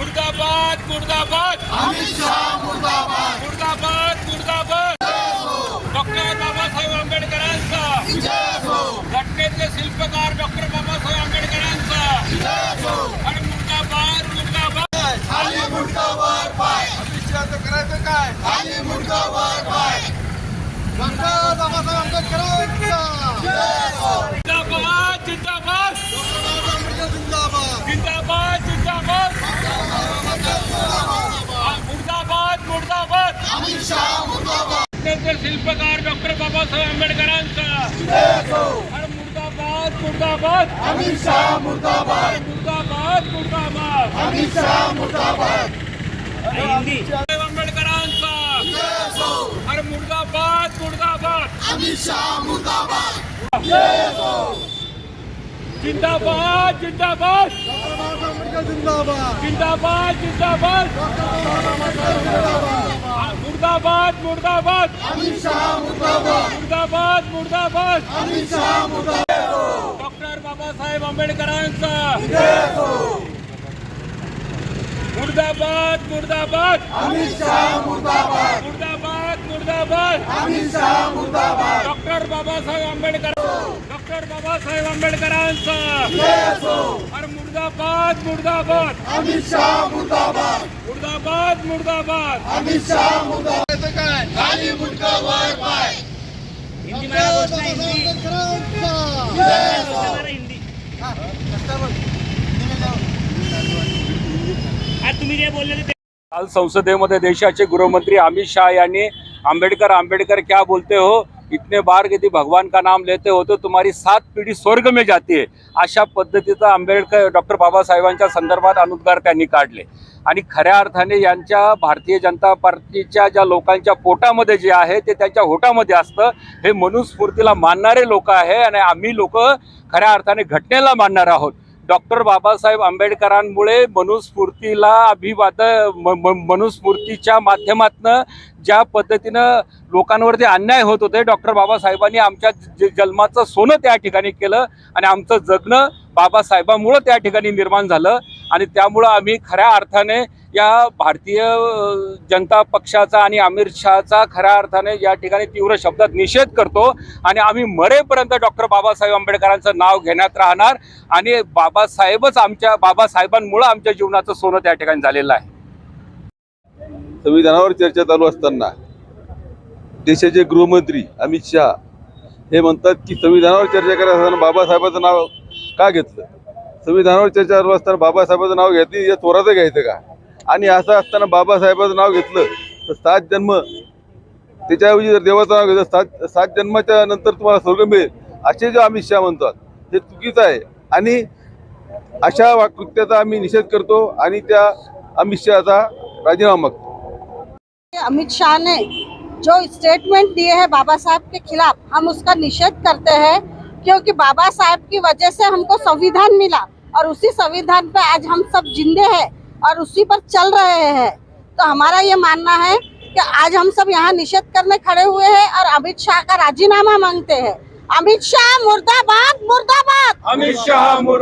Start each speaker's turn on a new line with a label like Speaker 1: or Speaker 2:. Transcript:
Speaker 1: मुर्दाबाद मुर्दाबाद
Speaker 2: अमित शाह मुर्दाबाद
Speaker 1: मुर्दाबाद मुर्दाबाद डॉक्टर बाबासाहेब आंबेडकरांचा घटनेचे शिल्पकार डॉक्टर बाबासाहेब आंबेडकरांचा आणि मुर्दाबाद मुर्दाबाद
Speaker 2: खाली मुंडावर पाय
Speaker 1: अमित शहाचं करायचं काय
Speaker 2: खाली मुंडावर पाय डॉक्टर बाबासाहेब आंबेडकरांचा
Speaker 1: जिंदाबाद जिंदाबाद
Speaker 2: जिंदाबाद
Speaker 1: जिंदाबाद जिंदाबाद मुर्दाबाद मुर्दाबाद
Speaker 2: अमित शाह मुर्दाबाद
Speaker 1: घटनेचे शिल्पकार डॉक्टर बाबासाहेब आंबेडकरांचा आणि मुर्दाबाद मुर्दाबाद
Speaker 2: अमित शाह मुर्दाबाद
Speaker 1: मुर्दाबाद मुर्दाबाद
Speaker 2: अमित शाह मुर्दाबाद
Speaker 1: बाबासाहेब आंबेडकरांचा आणि मुर्दाबाद मुर्दाबाद
Speaker 2: अमित शाह मुर्दाबाद
Speaker 1: जिंदाबाद जिंदाबाद
Speaker 2: जिंदाबाद
Speaker 1: जिंदाबाद जिंदाबाद मुर्दाबाद मुर्दाबाद
Speaker 2: अमित शाह मुर्दाबाद
Speaker 1: मुर्दाबाद मुर्दाबाद
Speaker 2: अमित शाह मुर्दाबाद
Speaker 1: डॉक्टर बाबासाहेब आंबेडकरांचा मुर्दाबाद मुर्दाबाद
Speaker 2: अमित शाह मुर्दाबाद
Speaker 1: मुर्दाबाद मुर्दाबाद
Speaker 2: अमित शाह मुर्दाबाद
Speaker 1: डॉक्टर बाबासाहेब आंबेडकरांचा आणि मुर्दाबाद मुर्दाबाद
Speaker 2: अमित शाह मुर्दाबाद
Speaker 1: मुर्दाबाद मुर्दाबाद
Speaker 2: अमित शाह मुर्दाबाद
Speaker 1: काय
Speaker 2: खाली मुंडावर पाय
Speaker 1: हिंदी तुम्ही काय बोलले काल संसदेमध्ये देशाचे गृहमंत्री अमित शाह यांनी आंबेडकर क्या बोलते हो, इतने बार यदि भगवान का नाम लेते हो तो तुम्हारी 7 पीढ़ी स्वर्ग में जाती है, अशा पद्धतीचा आंबेडकर डॉक्टर बाबासाहेबांच्या संदर्भात अनुद्गार त्यांनी काढले. आणि खऱ्या अर्थाने यांच्या भारतीय जनता पार्टीच्या ज्या लोकांच्या पोटामध्ये जे आहे ते त्यांच्या होटामध्ये असतं. हे मनुस्फूर्तीला मानणारे लोक आहे आणि आम्ही लोक खऱ्या अर्थाने घटनेला मानणार आहोत. डॉक्टर बाबासाहेब आंबेडकरांमुळे मनुस्मृतीच्या माध्यमातून ज्या पद्धतीनं लोकांवरती अन्याय होत होते, डॉक्टर बाबासाहेबांनी आमच्या जन्माचं सोनं त्या ठिकाणी केलं आणि आमचं जगणं बाबासाहेबांमुळं त्या ठिकाणी निर्माण झालं. आणि त्यामुळं आम्ही खऱ्या अर्थाने या भारतीय जनता पक्षाचा आणि अमित शहाचा खऱ्या अर्थाने या ठिकाणी तीव्र शब्दात निषेध करतो आणि आम्ही मरेपर्यंत डॉक्टर बाबासाहेब आंबेडकरांचं नाव घेण्यात राहणार. आणि बाबासाहेबांमुळं आमच्या जीवनाचं सोनं त्या ठिकाणी झालेलं आहे.
Speaker 3: संविधानावर चर्चा चालू असताना देशाचे गृहमंत्री अमित शहा हे म्हणतात की संविधानावर चर्चा करत असताना बाबासाहेबांचं नाव का घेतलं. संविधानावर चर्चा चालू असताना बाबासाहेबांचं नाव घेतली या चोराचं घ्यायचं का. आणि असं असताना बाबासाहेबांचं नाव घेतलं तर 7 जन्म त्याच्याऐवजी जर देवाचं नाव घेतलं 7 जन्माच्या नंतर तुम्हाला स्वर्ग मिळेल असे जे अमित शहा म्हणतात हे चुकीचं आहे. आणि अशा कृत्याचा आम्ही निषेध करतो आणि त्या अमित शहाचा राजीनामा मागतो.
Speaker 4: अमित शाह ने जो स्टेटमेंट दिए हैं बाबा साहब के खिलाफ, हम उसका निषेध करते हैं क्योंकि बाबा साहब की वजह से हमको संविधान मिला और उसी संविधान पे आज हम सब जिंदे हैं और उसी पर चल रहे हैं. तो हमारा ये मानना है कि आज हम सब यहाँ निषेध करने खड़े हुए हैं और अमित शाह का राजीनामा मांगते हैं. अमित शाह मुर्दाबाद मुर्दाबाद.
Speaker 1: अमित शाह